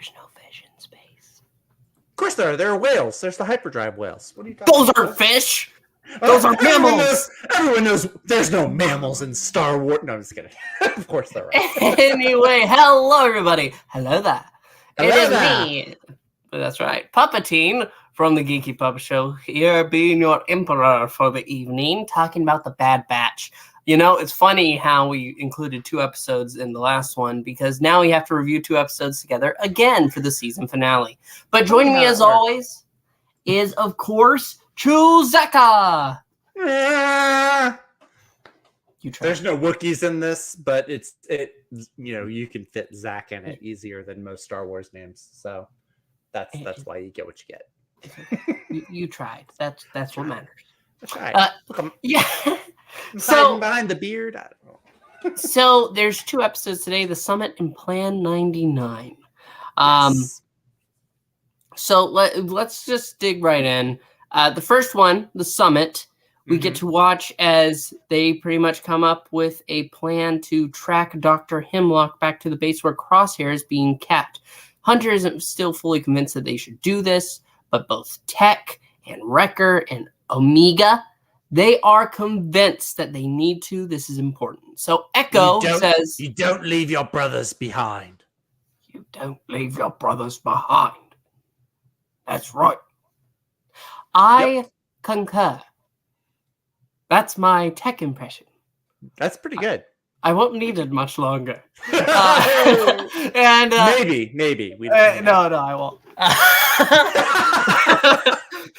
There's no fish in space. Of course there are. There are whales. There's the hyperdrive whales. What are you talking Those about? aren't fish. Those are mammals. Everyone knows there's no mammals in Star Wars. No, I'm just kidding. Of course there are. Anyway, hello everybody. Hello there. Hello it is there. me. That's right. Puppetine from the Geeky Puppet Show here, being your emperor for the evening, talking about the Bad Batch. You know, it's funny how we included 2 episodes in the last one because now we have to review 2 episodes together again for the season finale. But joining me as always is, of course, Chewzeka. There's no Wookiees in this, but you can fit Zach in it easier than most Star Wars names. So that's why you get what you get. You tried. That's what matters. That's right. Yeah. I'm hiding behind the beard. I don't know. So there's 2 episodes today: the Summit and Plan 99. Yes. So let's just dig right in. The first one, the Summit, we get to watch as they pretty much come up with a plan to track Dr. Hemlock back to the base where Crosshair is being kept. Hunter isn't still fully convinced that they should do this, but both Tech and Wrecker and Omega, they are convinced that they need to. This is important. So Echo says, "You don't leave your brothers behind. You don't leave your brothers behind." That's right. I concur. That's my Tech impression. That's pretty good. I won't need it much longer. And maybe. No, I won't.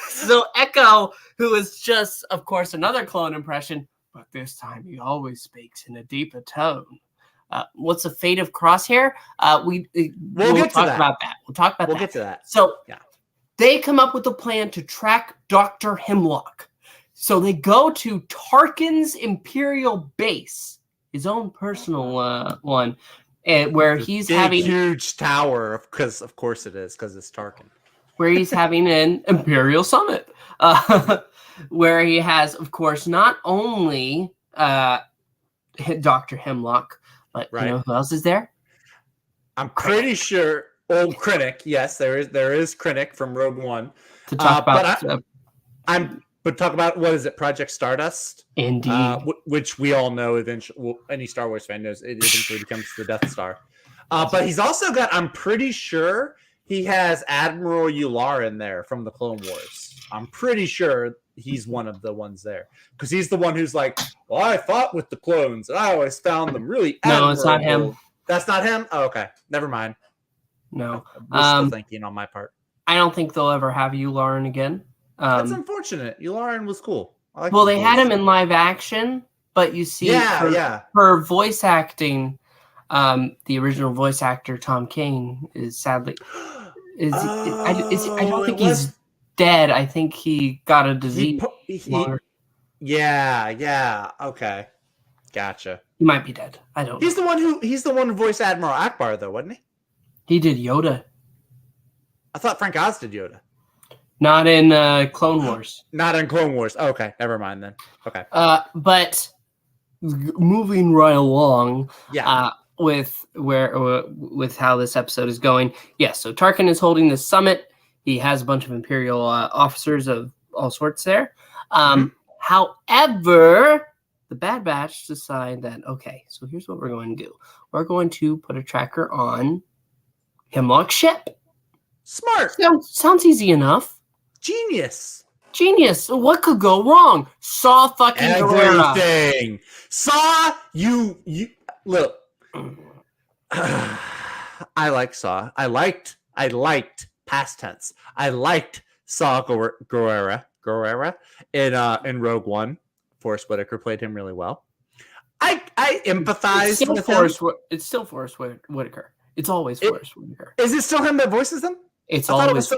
So Echo, who is just, of course, another clone impression, but this time he always speaks in a deeper tone. What's the fate of Crosshair? We'll talk about that. We'll talk about that. We'll get to that. So they come up with a plan to track Dr. Hemlock. So they go to Tarkin's Imperial base, his own personal one, where he's having a huge tower, because of course it is, because it's Tarkin. Where he's having an Imperial summit, where he has, of course, not only Dr. Hemlock, but you know who else is there? I'm pretty sure old Krennic. Yes, there is Krennic from Rogue One. To talk about, But talk about, what is it, Project Stardust? Indeed. Which we all know eventually, any Star Wars fan knows, it eventually becomes the Death Star. But he's also got, I'm pretty sure he has Admiral Yularen in there from the Clone Wars. I'm pretty sure he's one of the ones there. Because he's the one who's like, well, I fought with the clones, and I always found them really admirable. No, it's not him. That's not him? Oh, okay. Never mind. No. Wishful thinking on my part. I don't think they'll ever have Yularen again. That's unfortunate. Yularen was cool. They had him in live action, but you see, for voice acting, the original voice actor Tom Kane is sadly I don't think he's dead. I think he got a disease. Okay, gotcha. He might be dead. I don't. He's the one who voiced Admiral Akbar, though, wasn't he? He did Yoda. I thought Frank Oz did Yoda. Not in Clone Wars. Not in Clone Wars. Okay, never mind then. Okay. But moving right along. With how this episode is going. Yes, so Tarkin is holding this summit. He has a bunch of Imperial officers of all sorts there. However, the Bad Batch decide that, okay, so here's what we're going to do. We're going to put a tracker on Hemlock's ship. Smart. Sounds easy enough. Genius. What could go wrong? Saw fucking everything. Saw you look. I like Saw. I liked past tense. I liked Saw Gerrera in Rogue One. Forrest Whitaker played him really well. I empathized with him. It's still Forrest Whitaker. It's always Forrest Whitaker. Is it still him that voices him? It's always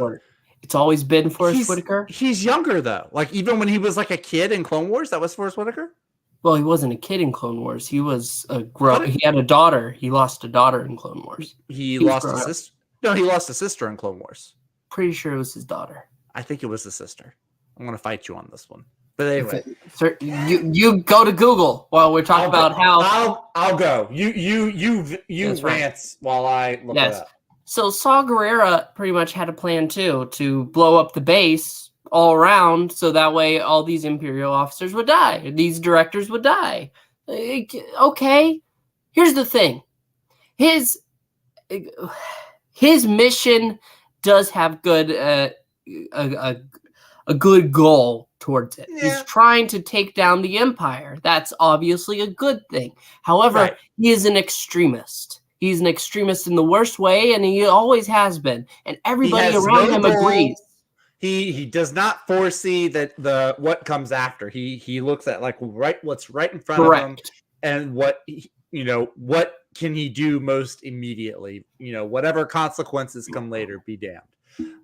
been Forrest Whitaker. He's younger though. Like even when he was like a kid in Clone Wars, that was Forrest Whitaker. Well, he wasn't a kid in Clone Wars. He was he had a daughter. He lost a daughter in Clone Wars. He lost a sister. No, he lost a sister in Clone Wars. Pretty sure it was his daughter. I think it was the sister. I'm going to fight you on this one. But anyway, sir, you go to Google while we're talking about how I'll go. You rant while I look it up. So Saw Gerrera pretty much had a plan too to blow up the base all around, so that way all these Imperial officers would die. These directors would die. Okay, here's the thing. His mission does have a good goal towards it. Yeah. He's trying to take down the Empire. That's obviously a good thing. However, he is an extremist. He's an extremist in the worst way, and he always has been. And everybody around him agrees. He does not foresee that what comes after. He looks at like what's right in front of him, and what can he do most immediately. Whatever consequences come later, be damned.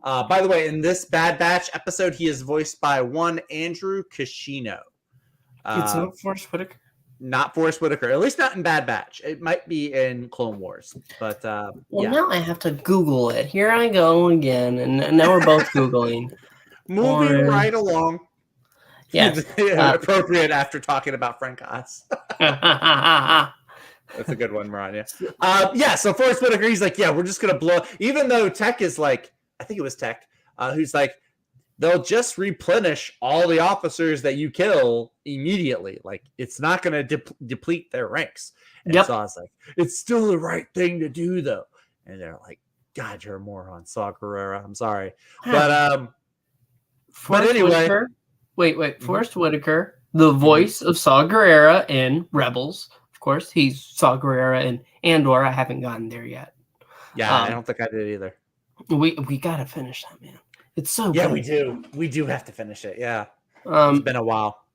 By the way, in this Bad Batch episode, he is voiced by one Andrew Kishino. It's not Forrest Whitaker. Not Forrest Whitaker, at least not in Bad Batch. It might be in Clone Wars, but now I have to Google it. Here I go again, and now we're both Googling. Moving right along. Yes, appropriate after talking about Frank Oz. That's a good one, Mariah. So Forrest Whitaker, he's like, we're just gonna blow. Even though Tech is like, I think it was Tech, who's like, they'll just replenish all the officers that you kill immediately. Like, it's not going to deplete their ranks. And so I was like, it's still the right thing to do, though. And they're like, God, you're a moron, Saw Gerrera. I'm sorry. But anyway. Whitaker, wait. Forrest Whitaker, the voice of Saw Gerrera in Rebels. Of course, he's Saw Gerrera in Andor. I haven't gotten there yet. Yeah, I don't think I did either. We got to finish that, man. It's so good. We do. We do have to finish it. Yeah. It's been a while.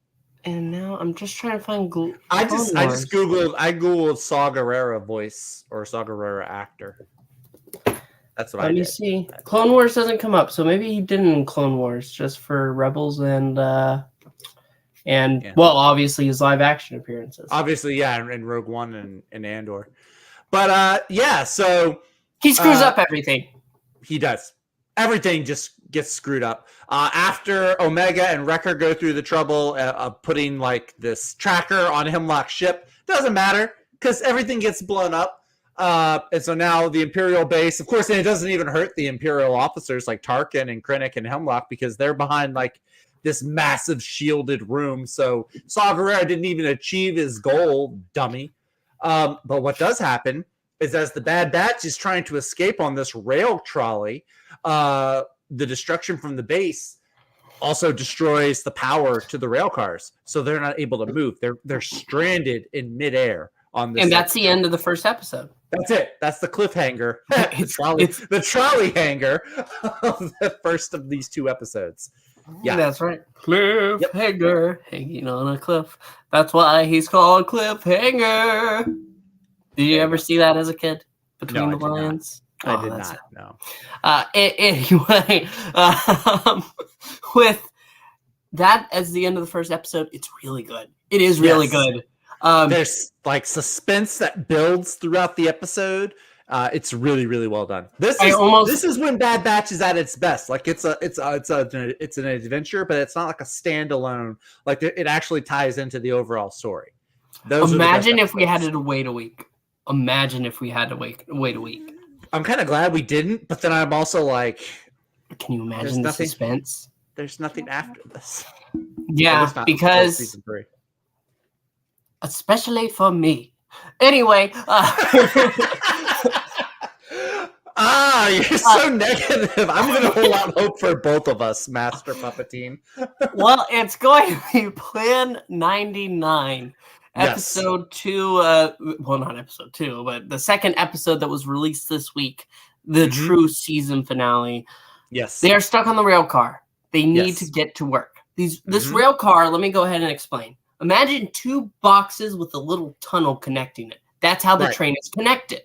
And now I'm just trying to find. I googled Saw Gerrera voice or Saw Gerrera actor. That's what I did. Let me see. Clone Wars doesn't come up, so maybe he did in Clone Wars just for Rebels and well, obviously his live action appearances. Obviously, in Rogue One and Andor. But so he screws up everything. He does. Everything just gets screwed up. After Omega and Wrecker go through the trouble of putting like this tracker on Hemlock's ship, doesn't matter because everything gets blown up. And so now the Imperial base, of course, and it doesn't even hurt the Imperial officers like Tarkin and Krennic and Hemlock because they're behind like this massive shielded room. So Saw Gerrera didn't even achieve his goal, dummy. But what does happen is as the Bad Batch is trying to escape on this rail trolley, the destruction from the base also destroys the power to the rail cars, so they're not able to move. They're stranded in midair on this. And that's the end of the first episode. That's it. That's the cliffhanger. the trolley hanger of the first of these two episodes. Yeah, that's right. Cliffhanger hanging on a cliff. That's why he's called Cliffhanger. Did you ever see that as a kid? Between the Lions? I did not. No. Anyway, with that as the end of the first episode, it's really good. It is really good. There's like suspense that builds throughout the episode. It's really, really well done. This is when Bad Batch is at its best. Like it's an adventure, but it's not like a standalone. Like it actually ties into the overall story. Imagine if we had to wait a week. Imagine if we had to wait a week. I'm kind of glad we didn't, but then I'm also like, can you imagine the suspense? There's nothing after this. Yeah, because season 3. Especially for me. Anyway, you're so negative. I'm going to hold out hope for both of us, Master Puppetine. Well, it's going to be Plan 99. Episode 2, well, not episode 2, but the second episode that was released this week, the true season finale. Yes. They are stuck on the rail car. They need to get to work. This rail car, let me go ahead and explain. Imagine 2 boxes with a little tunnel connecting it. That's how the train is connected.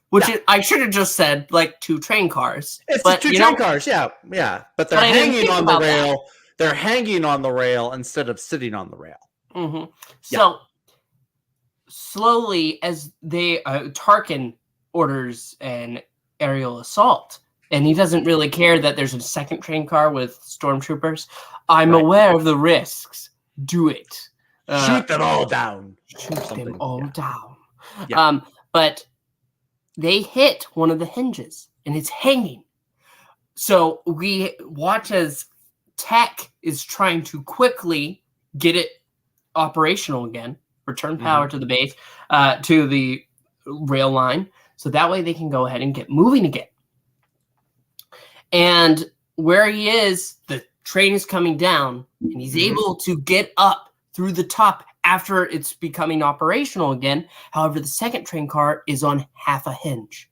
Which I should have just said, like, 2 train cars. It's 2 train cars, yeah. But they're hanging on the rail. That. They're hanging on the rail instead of sitting on the rail. Mm-hmm. So slowly, as they Tarkin orders an aerial assault, and he doesn't really care that there's a second train car with stormtroopers. I'm aware of the risks. Do it. Shoot them all down. Shoot them all down. Yeah. But they hit one of the hinges and it's hanging. So we watch as Tech is trying to quickly get it operational again, return power to the base, to the rail line, so that way they can go ahead and get moving again. And where he is, the train is coming down, and he's able to get up through the top after it's becoming operational again. However, the second train car is on half a hinge.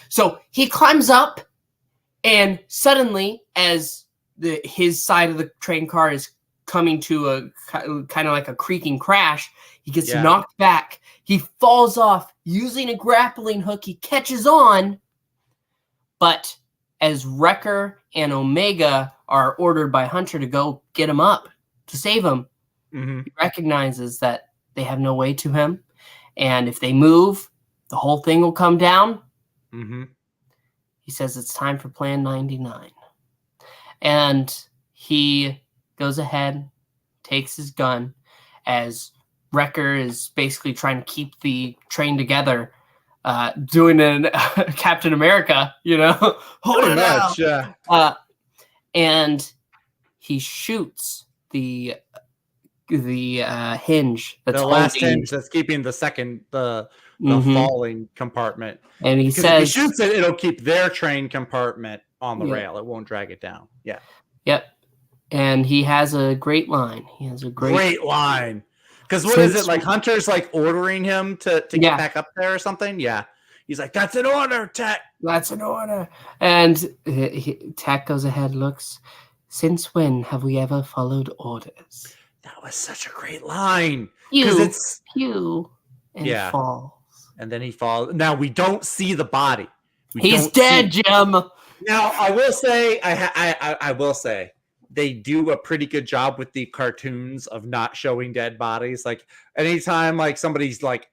So he climbs up, and suddenly, as his side of the train car is coming to a kind of like a creaking crash, he gets knocked back. He falls off using a grappling hook. He catches on, but as Wrecker and Omega are ordered by Hunter to go get him up to save him, he recognizes that they have no way to him, and if they move, the whole thing will come down. He says it's time for Plan 99. And he goes ahead, takes his gun, as Wrecker is basically trying to keep the train together, doing an Captain America, hold it out. Yeah. And he shoots the hinge that's the last hinge that's keeping the falling compartment. And he says, if he shoots it, it'll keep their train compartment on the rail. It won't drag it down. Yeah. Yep. And he has a great line. He has a great line. Because what is it, like Hunter's like ordering him to get back up there or something? Yeah. He's like, that's an order, Tech. That's an order. And Tech goes ahead, looks, since when have we ever followed orders? That was such a great line. Because it's pew and falls. And then he falls. Now we don't see the body. He's dead, Jim. Now I will say, I will say, they do a pretty good job with the cartoons of not showing dead bodies. Like anytime, like somebody's like,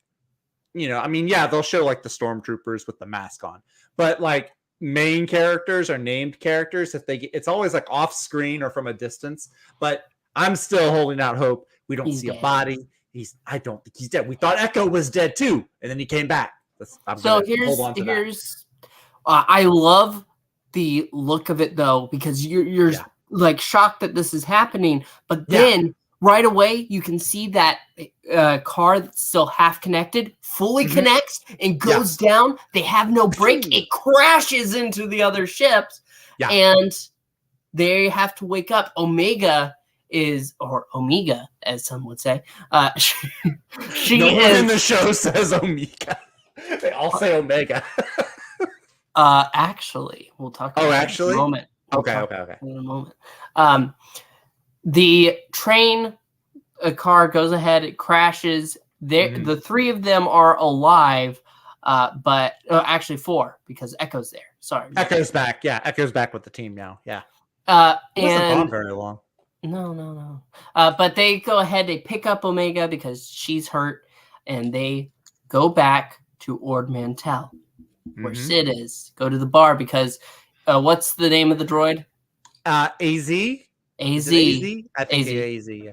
they'll show like the stormtroopers with the mask on, but like main characters or named characters, it's always like off screen or from a distance. But I'm still holding out hope. We don't see a body. I don't think he's dead. We thought Echo was dead too, and then he came back. I love the look of it though, because you're like shocked that this is happening, but then right away you can see that car that's still half connected fully connects and goes down. They have no brake. It crashes into the other ships, and they have to wake up. Omega, as some would say. She no one in the show says Omega. They all say Omega. Actually, we'll talk about it in a moment. Okay. In a moment. The train, a car goes ahead, it crashes. The three of them are alive, but actually four, because Echo's there. Sorry. Echo's back. Yeah, Echo's back with the team now. Yeah. It wasn't gone very long. No. But they go ahead, they pick up Omega because she's hurt, and they go back to Ord Mantell, where Sid is. Go to the bar because what's the name of the droid? AZ. AZ. I think AZ. Yeah.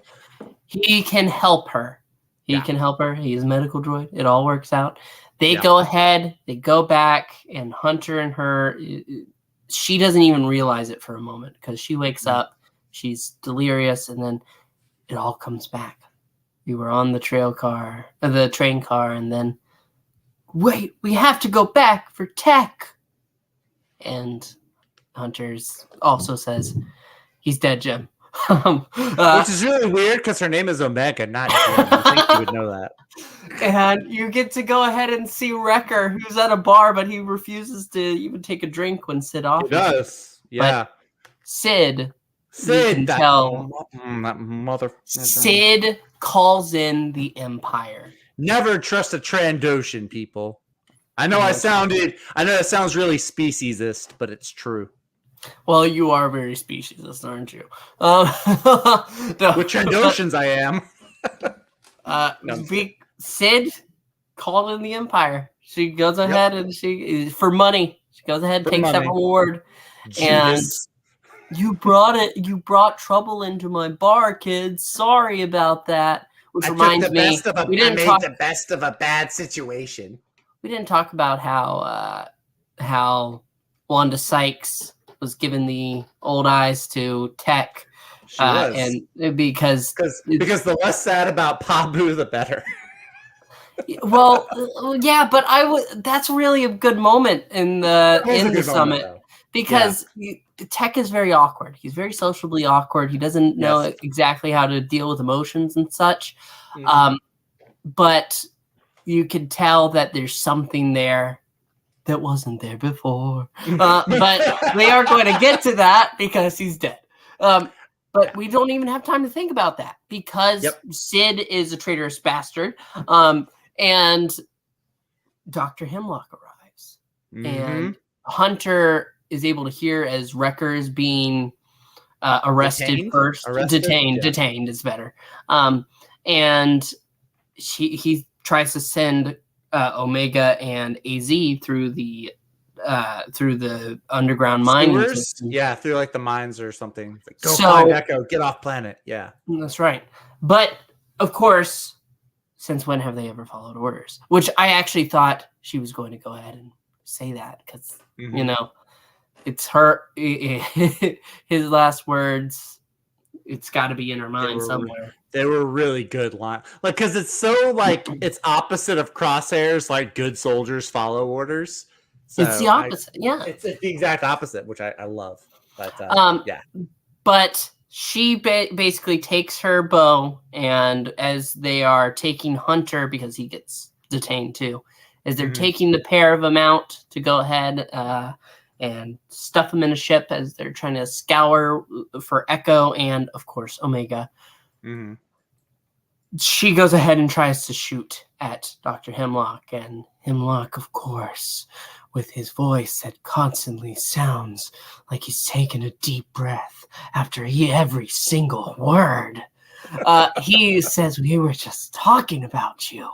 He can help her. Can help her. He's a medical droid. It all works out. They go ahead. They go back, and Hunter and her. She doesn't even realize it for a moment because she wakes up. She's delirious, and then it all comes back. We were on the train car, and then wait, we have to go back for Tech. And Hunter's also says he's dead, Jim. Which is really weird because her name is Omega, not Jim. I think you would know that. And you get to go ahead and see Wrecker, who's at a bar, but he refuses to even take a drink when Sid offers. He does, yeah. But Sid, that mother. Sid calls in the Empire. Never trust a Trandoshan, people. I know that sounds really speciesist, but it's true. Well, you are very speciesist, aren't you? With Trandoshans, I am. Sid called in the Empire. She goes ahead and for money. She goes ahead and takes that reward. Judas. And you brought trouble into my bar, kids. Sorry about that. Which reminds me, I made the best of a bad situation. we didn't talk about how Wanda Sykes was given the old eyes to Tech. She was. And because the less sad about Pabu, the better. Well, yeah, but that's really a good moment in the summit because Tech is very awkward. He's very sociably awkward. He doesn't know exactly how to deal with emotions and such. But you can tell that there's something there that wasn't there before. But we are going to get to that because he's dead. But we don't even have time to think about that because Sid is a traitorous bastard. And Dr. Hemlock arrives. And Hunter is able to hear as Wrecker is being arrested first. Detained is better. And he tries to send Omega and AZ through the underground mining system. Yeah, through like the mines or something. Like, go find Echo, get off planet. Yeah, that's right. But of course, since when have they ever followed orders? Which I actually thought she was going to go ahead and say that because you know it's her his last words. It's got to be in her mind somewhere. They were really good line, like because it's so like it's opposite of Crosshairs. Like good soldiers follow orders. So it's the opposite. It's the exact opposite, which I love. But but she basically takes her bow, and as they are taking Hunter because he gets detained too, as they're taking the pair of them out to go ahead and stuff them in a ship as they're trying to scour for Echo and of course Omega. She goes ahead and tries to shoot at Dr. Hemlock, and Hemlock, of course, with his voice that constantly sounds like he's taking a deep breath after every single word. He says, "We were just talking about you."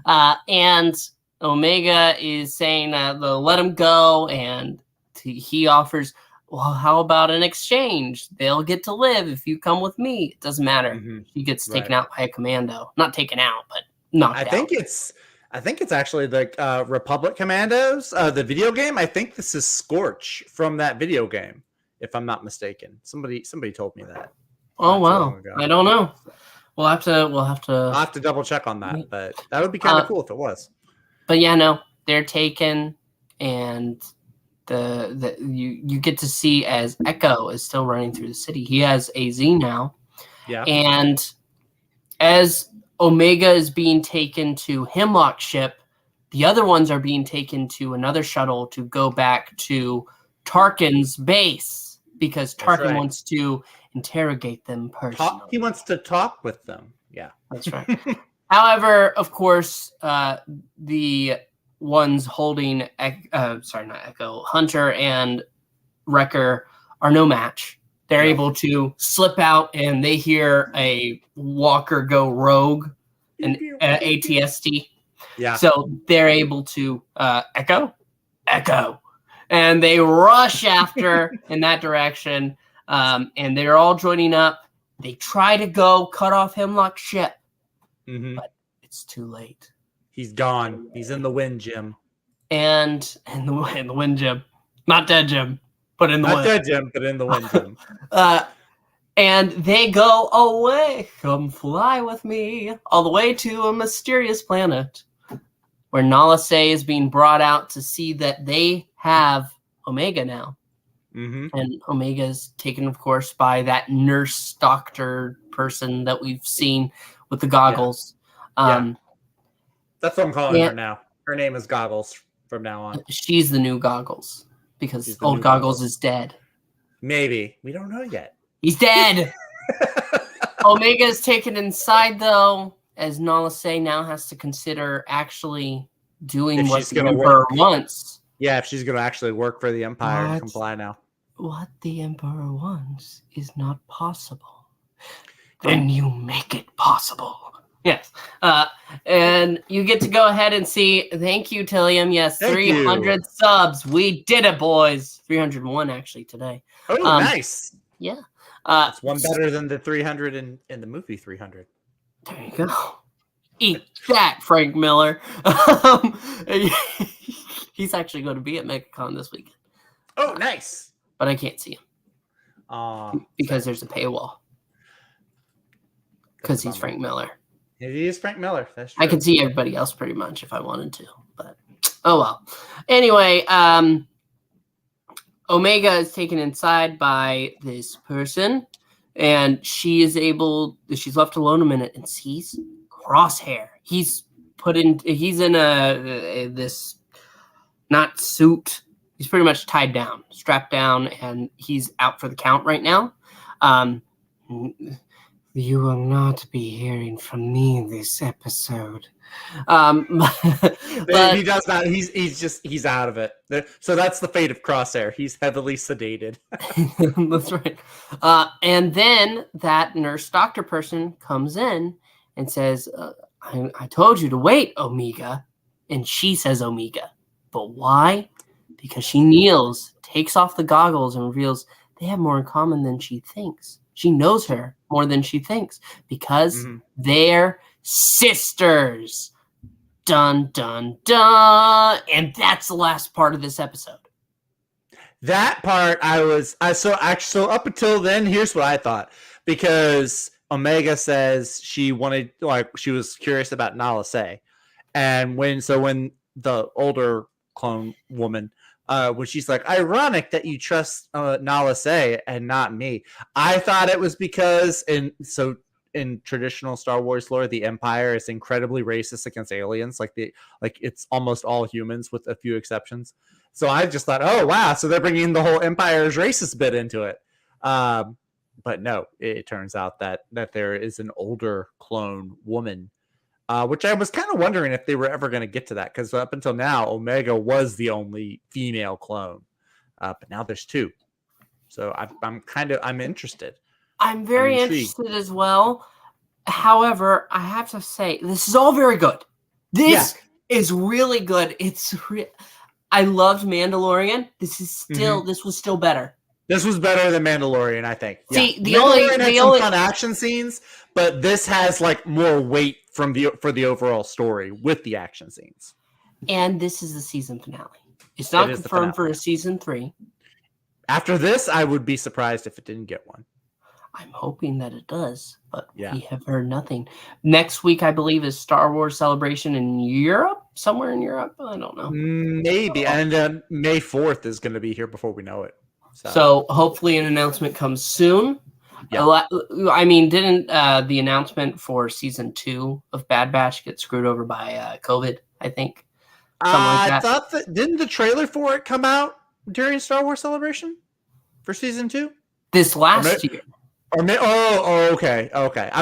And Omega is saying they'll let him go, and he offers, well, how about an exchange? They'll get to live if you come with me. It doesn't matter. He gets taken out by a commando. Not taken out, but knocked out. I think it's actually the Republic Commandos, the video game. I think this is Scorch from that video game, if I'm not mistaken. Somebody told me that. Oh wow, I don't know. We'll have to. I'll have to double check on that, but that would be kind of cool if it was. But yeah, no, they're taken, and you get to see as Echo is still running through the city. He has AZ now, and as Omega is being taken to Hemlock ship, the other ones are being taken to another shuttle to go back to Tarkin's base because Tarkin wants to interrogate them personally. He wants to talk with them. Yeah, that's right. However, of course, the ones holding Hunter and Wrecker are no match. They're able to slip out, and they hear a walker go rogue, an ATST. Yeah. So they're able to Echo, and they rush after in that direction, and they're all joining up. They try to go cut off Hemlock's ship, but it's too late. He's gone. He's in the wind, Jim. And in the wind, Jim. Not dead, Jim. But in the wind. Not dead, Jim, but in the wind, Jim. And they go away. Come fly with me. All the way to a mysterious planet where Nala Se is being brought out to see that they have Omega now. And Omega is taken, of course, by that nurse doctor person that we've seen with the goggles. That's what I'm calling her now. Her name is Goggles from now on. She's the new Goggles because old Goggles is dead. Maybe. We don't know yet. He's dead. Omega is taken inside, though, as Nala Se now has to consider actually doing what the Emperor wants. Yeah, if she's going to actually work for the Empire and comply now. What the Emperor wants is not possible. Then you make it possible. Yes. And you get to go ahead and see. Thank you, Tillium. Yes, 300 subs. We did it, boys. 301 actually today. Oh, nice. Yeah. It's one better than the 300 in the movie 300. There you go. Eat that, Frank Miller. He's actually going to be at MegaCon this weekend. Oh, nice. But I can't see him because there's a paywall. Because he's Frank Miller. He is Frank Miller. That's true. I could see everybody else pretty much if I wanted to, but oh well. Anyway, Omega is taken inside by this person, and she's left alone a minute and sees Crosshair. He's in this not suit. He's pretty much tied down, strapped down, and he's out for the count right now. You will not be hearing from me this episode. But he does not. He's out of it. So that's the fate of Crosshair. He's heavily sedated. That's right. And then that nurse doctor person comes in and says, I told you to wait, Omega. And she says Omega. But why? Because she kneels, takes off the goggles, and reveals they have more in common than she thinks. She knows her more than she thinks because they're sisters. Dun, dun, dun. And that's the last part of this episode. That part so up until then, here's what I thought. Because Omega says she was curious about Nala Se. And when the older clone woman, when she's like, ironic that you trust Nala Se and not me. I thought it was because in traditional Star Wars lore, the Empire is incredibly racist against aliens. Like it's almost all humans with a few exceptions. So I just thought, oh wow, so they're bringing the whole Empire's racist bit into it. But no, it turns out that there is an older clone woman. Which I was kind of wondering if they were ever going to get to that, because up until now, Omega was the only female clone, but now there's two. So I'm interested. I'm very interested as well. However, I have to say, this is all very good. This is really good. I loved Mandalorian. This was still better. This was better than Mandalorian, I think. See, Mandalorian had some fun action scenes, but this has like more weight for the overall story with the action scenes. And this is the season finale. It's not confirmed for a season 3. After this, I would be surprised if it didn't get one. I'm hoping that it does, but we have heard nothing. Next week, I believe, is Star Wars Celebration in Europe, somewhere in Europe. I don't know. Maybe, and May 4th is going to be here before we know it. So hopefully an announcement comes soon. Yeah. I mean, didn't the announcement for season 2 of Bad Batch get screwed over by COVID, I think? I thought didn't the trailer for it come out during Star Wars Celebration for season 2? This last year. Okay.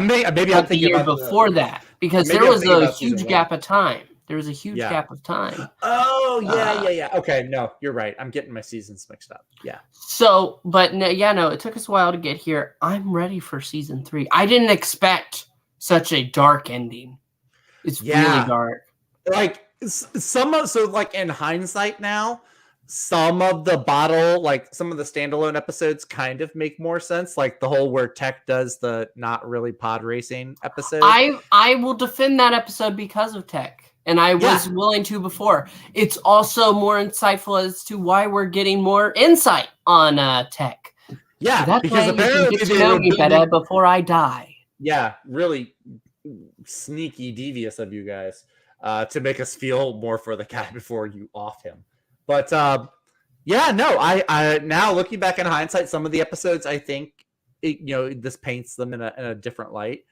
Maybe I'm thinking the year before that, because there was a huge gap of time. There was a huge gap of time. Oh, yeah. Okay, no, you're right. I'm getting my seasons mixed up. Yeah. So, but no, it took us a while to get here. I'm ready for season 3. I didn't expect such a dark ending. It's really dark. Like in hindsight now, some of the some of the standalone episodes kind of make more sense. Like the whole where Tech does the not really pod racing episode. I will defend that episode because of Tech. And I was willing to before. It's also more insightful as to why we're getting more insight on Tech. Yeah, so that's because apparently you can get to know me better before I die. Yeah, really sneaky, devious of you guys to make us feel more for the guy before you off him. But I now looking back in hindsight, some of the episodes I think this paints them in a different light.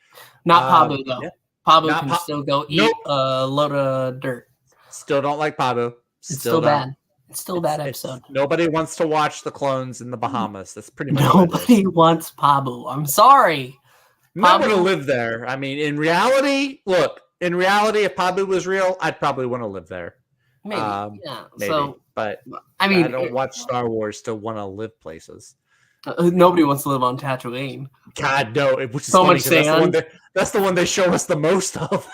Not Pabu though. Yeah. Pabu can still go eat a load of dirt. Still don't like Pabu. It's still bad. It's still a bad episode. Nobody wants to watch the clones in the Bahamas. That's pretty much nobody wants Pabu. I'm sorry. I'm not going to live there. I mean, in reality, if Pabu was real, I'd probably want to live there. Maybe. Maybe. So, but I don't watch Star Wars to want to live places. Nobody wants to live on Tatooine. God, no. Which is so much sand. That's the one they show us the most of.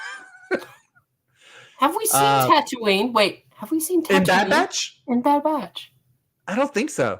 Have we seen Tatooine? Wait, have we seen Tatooine? In Bad Batch? In Bad Batch. I don't think so.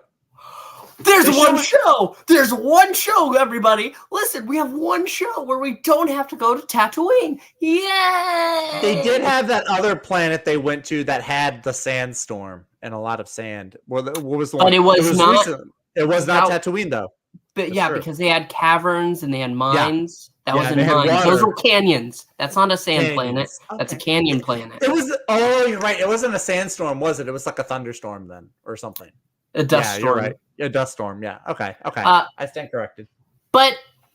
There's one show. There's one show, everybody. Listen, we have one show where we don't have to go to Tatooine. Yay! They did have that other planet they went to that had the sandstorm and a lot of sand. What was the one? But it was not. Recent. It was not Tatooine though. But yeah, because they had caverns and they had mines. That wasn't they had mines. water. Those were canyons. That's not a sand planet. Okay. That's a canyon planet. It was. Oh, you're right. It wasn't a sandstorm, was it? It was like a thunderstorm then, or something. A dust storm. You're right. A dust storm. Yeah. Okay. I stand corrected. But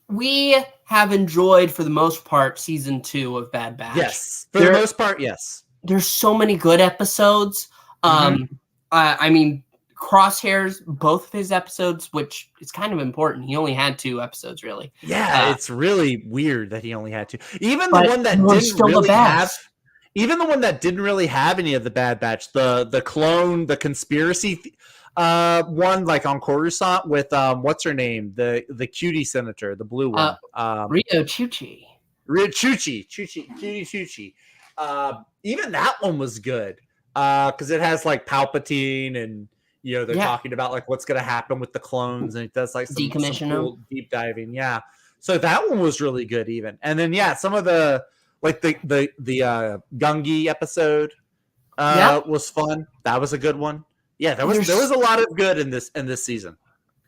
we have enjoyed, for the most part, season 2 of Bad Batch. Yes, for the most part, yes. There's so many good episodes. I mean, Crosshairs, both of his episodes, which is kind of important. He only had 2 episodes, really. Yeah, it's really weird that he only had 2. Even the one that didn't really have. Even the one that didn't really have any of the Bad Batch, the clone, the conspiracy one, like on Coruscant with what's her name, the cutie senator, the blue one, Rio Chuchi. Chuchi. Even that one was good because it has like Palpatine and they're talking about like what's going to happen with the clones, and it does like some cool deep diving. Yeah, so that one was really good even. And then some of the like the Gungi episode was fun. That was a good one. Yeah, there was a lot of good in this season.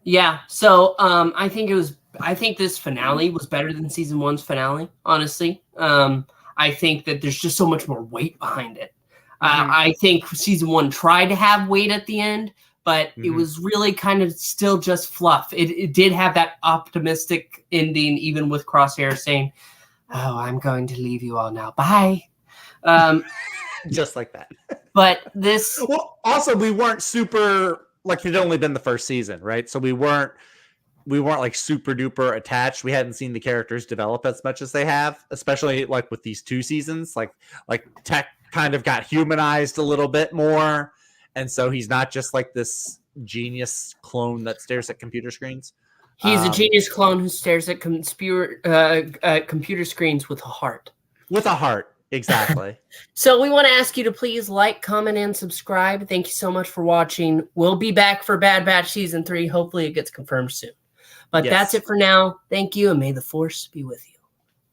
Yeah, so I think this finale was better than season 1's finale. Honestly, I think that there's just so much more weight behind it. I think season 1 tried to have weight at the end, but it was really kind of still just fluff. It did have that optimistic ending, even with Crosshair saying, "Oh, I'm going to leave you all now. Bye." Just like that. But this... Well, also, we weren't super... Like, it had only been the first season, right? So we weren't like super duper attached. We hadn't seen the characters develop as much as they have, especially like with these 2 seasons. Like Tech kind of got humanized a little bit more, and so he's not just like this genius clone that stares at computer screens. He's a genius clone who stares at computer screens with a heart. With a heart, exactly. So we want to ask you to please like, comment, and subscribe. Thank you so much for watching. We'll be back for Bad Batch Season 3. Hopefully it gets confirmed soon. But that's it for now. Thank you, and may the Force be with you.